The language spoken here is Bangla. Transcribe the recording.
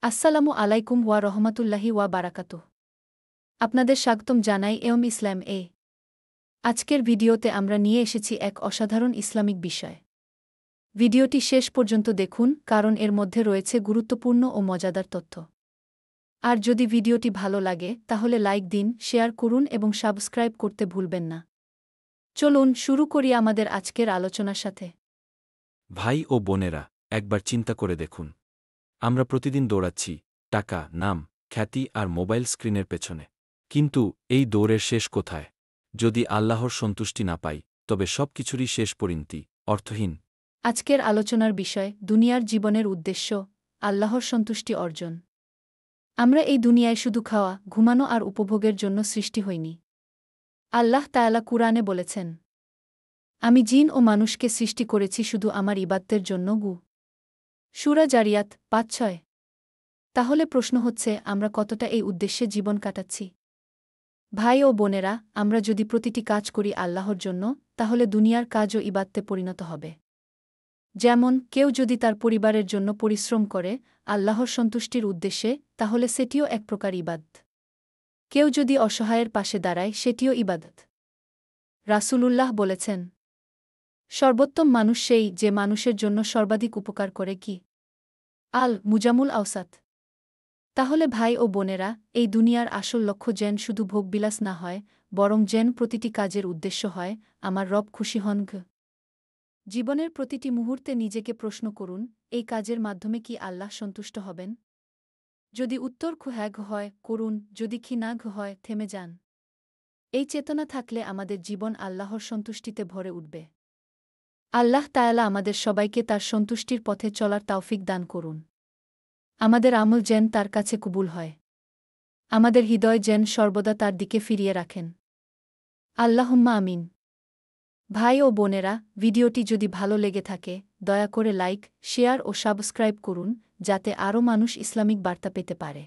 আসসালামু আলাইকুম ওয়া রহমাতুল্লাহি ওয়া বারাকাতুহ। আপনাদের স্বাগতম জানাই ইসলাম এ। আজকের ভিডিওতে আমরা নিয়ে এসেছি এক অসাধারণ ইসলামিক বিষয়। ভিডিওটি শেষ পর্যন্ত দেখুন, কারণ এর মধ্যে রয়েছে গুরুত্বপূর্ণ ও মজাদার তথ্য। আর যদি ভিডিওটি ভালো লাগে তাহলে লাইক দিন, শেয়ার করুন এবং সাবস্ক্রাইব করতে ভুলবেন না। চলুন শুরু করি আমাদের আজকের আলোচনার সাথে। ভাই ও বোনেরা, একবার চিন্তা করে দেখুন। আমরা প্রতিদিন দৌড়াচ্ছি টাকা, নাম, খ্যাতি আর মোবাইল স্ক্রিনের পেছনে। কিন্তু এই দৌড়ের শেষ কোথায়? যদি আল্লাহর সন্তুষ্টি না পাই, তবে সব কিছুরই শেষ পরিণতি অর্থহীন। আজকের আলোচনার বিষয় দুনিয়ার জীবনের উদ্দেশ্য, আল্লাহর সন্তুষ্টি অর্জন। আমরা এই দুনিয়ায় শুধু খাওয়া, ঘুমানো আর উপভোগের জন্য সৃষ্টি হইনি। আল্লাহ তাআলা কুরআনে বলেছেন, আমি জিন ও মানুষকে সৃষ্টি করেছি শুধু আমার ইবাদতের জন্য। সূরা জারিয়াত ৫-৬। তাহলে প্রশ্ন হচ্ছে, আমরা কতটা এই উদ্দেশ্যে জীবন কাটাচ্ছি? ভাই ও বোনেরা, আমরা যদি প্রতিটি কাজ করি আল্লাহর জন্য, তাহলে দুনিয়ার কাজও ইবাদতে পরিণত হবে। যেমন, কেউ যদি তার পরিবারের জন্য পরিশ্রম করে আল্লাহর সন্তুষ্টির উদ্দেশ্যে, তাহলে সেটিও এক প্রকার ইবাদত। কেউ যদি অসহায়ের পাশে দাঁড়ায়, সেটিও ইবাদত। রাসূলুল্লাহ বলেছেন, সর্বোত্তম মানুষ সেই যে মানুষের জন্য সর্বাধিক উপকার করে। কি আল মুজামুল আওসাত। তাহলে ভাই ও বোনেরা, এই দুনিয়ার আসল লক্ষ্য যেন শুধু ভোগবিলাস না হয়, বরং যেন প্রতিটি কাজের উদ্দেশ্য হয় আমার রব খুশি হন। জীবনের প্রতিটি মুহূর্তে নিজেকে প্রশ্ন করুন, এই কাজের মাধ্যমে কি আল্লাহ সন্তুষ্ট হবেন? যদি উত্তর হ্যাঁ হয়, করুন; যদি না হয়, থেমে যান। এই চেতনা থাকলে আমাদের জীবন আল্লাহর সন্তুষ্টিতে ভরে উঠবে। আল্লাহ তাআলা আমাদের সবাইকে তার সন্তুষ্টির পথে চলার তৌফিক দান করুন। আমাদের আমল যেন তার কাছে কবুল হয়। আমাদের হৃদয় যেন সর্বদা তার দিকে ফিরিয়ে রাখেন। আল্লাহুম্মা আমিন। ভাই ও বোনেরা, ভিডিওটি যদি ভালো লেগে থাকে, দয়া করে লাইক, শেয়ার ও সাবস্ক্রাইব করুন, যাতে আরও মানুষ ইসলামিক বার্তা পেতে পারে।